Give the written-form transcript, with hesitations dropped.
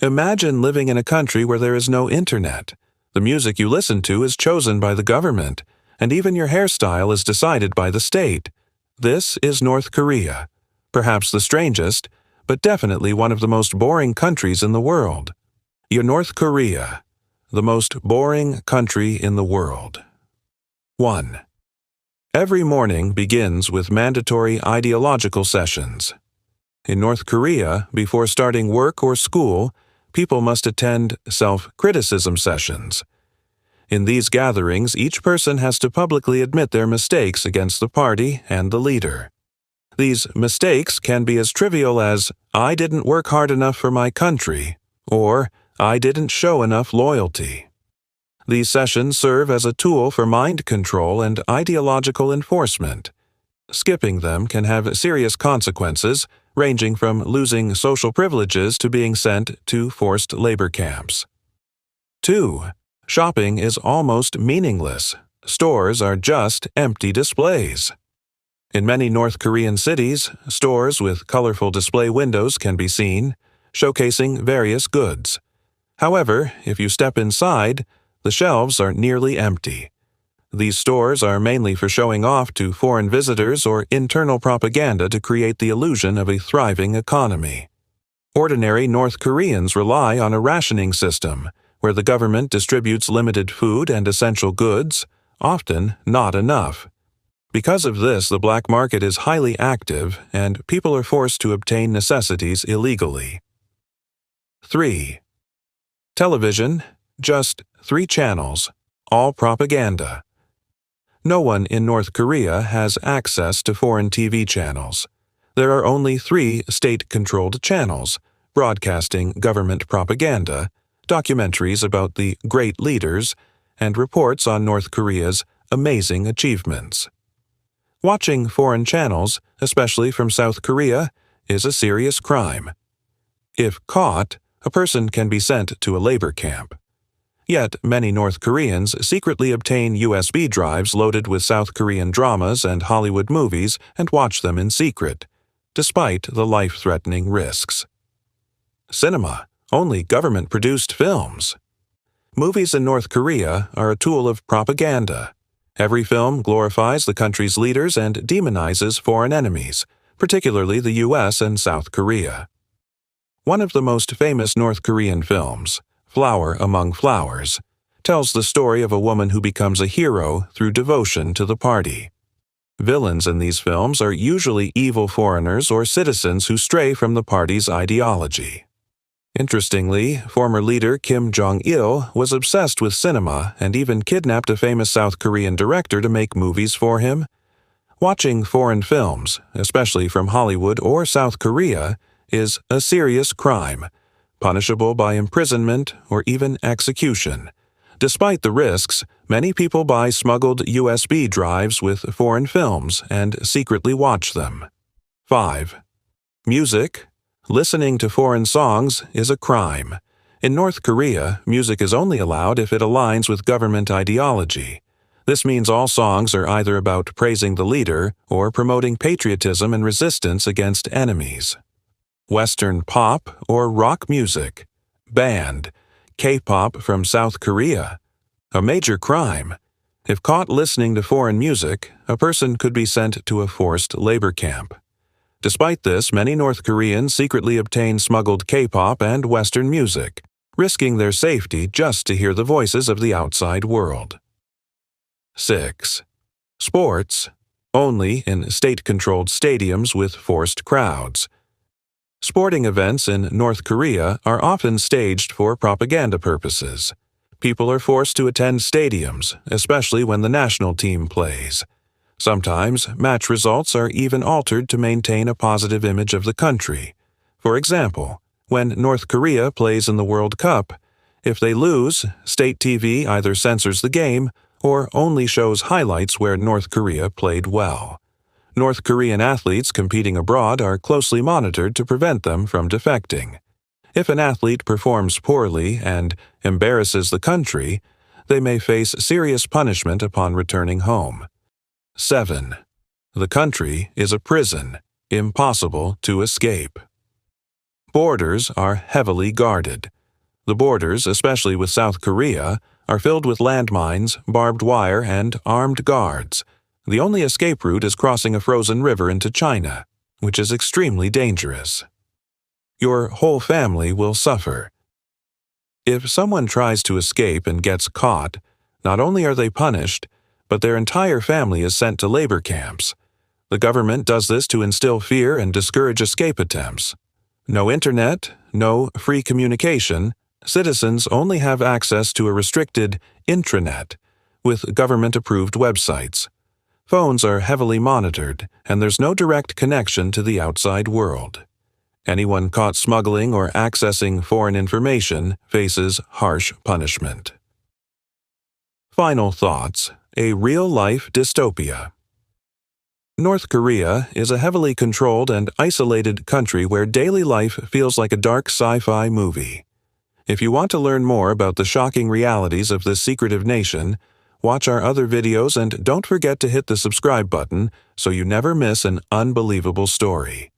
Imagine living in a country where there is no internet. The music you listen to is chosen by the government, and even your hairstyle is decided by the state. This is North Korea. Perhaps the strangest, but definitely one of the most boring countries in the world. North Korea, the most boring country in the world. 1. Every morning begins with mandatory ideological sessions. In North Korea, before starting work or school, people must attend self-criticism sessions. In these gatherings, each person has to publicly admit their mistakes against the party and the leader. These mistakes can be as trivial as, "I didn't work hard enough for my country," or "I didn't show enough loyalty." These sessions serve as a tool for mind control and ideological enforcement. Skipping them can have serious consequences, ranging from losing social privileges to being sent to forced labor camps. 2. Shopping is almost meaningless. Stores are just empty displays. In many North Korean cities, stores with colorful display windows can be seen, showcasing various goods. However, if you step inside, the shelves are nearly empty. These stores are mainly for showing off to foreign visitors or internal propaganda to create the illusion of a thriving economy. Ordinary North Koreans rely on a rationing system, where the government distributes limited food and essential goods, often not enough. Because of this, the black market is highly active, and people are forced to obtain necessities illegally. 3. Television, just 3 channels, all propaganda. No one in North Korea has access to foreign TV channels. There are only 3 state-controlled channels, broadcasting government propaganda, documentaries about the great leaders, and reports on North Korea's amazing achievements. Watching foreign channels, especially from South Korea, is a serious crime. If caught, a person can be sent to a labor camp. Yet, many North Koreans secretly obtain USB drives loaded with South Korean dramas and Hollywood movies and watch them in secret, despite the life-threatening risks. Cinema, only government-produced films. Movies in North Korea are a tool of propaganda. Every film glorifies the country's leaders and demonizes foreign enemies, particularly the U.S. and South Korea. One of the most famous North Korean films, Flower Among Flowers, tells the story of a woman who becomes a hero through devotion to the party. Villains in these films are usually evil foreigners or citizens who stray from the party's ideology. Interestingly, former leader Kim Jong-il was obsessed with cinema and even kidnapped a famous South Korean director to make movies for him. Watching foreign films, especially from Hollywood or South Korea, is a serious crime, punishable by imprisonment or even execution. Despite the risks, many people buy smuggled USB drives with foreign films and secretly watch them. 5. Music. Listening to foreign songs is a crime. In North Korea, music is only allowed if it aligns with government ideology. This means all songs are either about praising the leader or promoting patriotism and resistance against enemies. Western pop or rock music. Banned. K-pop from South Korea. A major crime. If caught listening to foreign music, a person could be sent to a forced labor camp. Despite this, many North Koreans secretly obtain smuggled K-pop and Western music, risking their safety just to hear the voices of the outside world. 6. Sports. Only in state-controlled stadiums with forced crowds. Sporting events in North Korea are often staged for propaganda purposes. People are forced to attend stadiums, especially when the national team plays. Sometimes, match results are even altered to maintain a positive image of the country. For example, when North Korea plays in the World Cup, if they lose, state TV either censors the game or only shows highlights where North Korea played well. North Korean athletes competing abroad are closely monitored to prevent them from defecting. If an athlete performs poorly and embarrasses the country, they may face serious punishment upon returning home. 7. The country is a prison, impossible to escape. Borders are heavily guarded. The borders, especially with South Korea, are filled with landmines, barbed wire, and armed guards. The only escape route is crossing a frozen river into China, which is extremely dangerous. Your whole family will suffer. If someone tries to escape and gets caught, not only are they punished, but their entire family is sent to labor camps. The government does this to instill fear and discourage escape attempts. No internet, no free communication, citizens only have access to a restricted intranet with government-approved websites. Phones are heavily monitored, and there's no direct connection to the outside world. Anyone caught smuggling or accessing foreign information faces harsh punishment. Final thoughts: a real-life dystopia. North Korea is a heavily controlled and isolated country where daily life feels like a dark sci-fi movie. If you want to learn more about the shocking realities of this secretive nation, watch our other videos and don't forget to hit the subscribe button so you never miss an unbelievable story.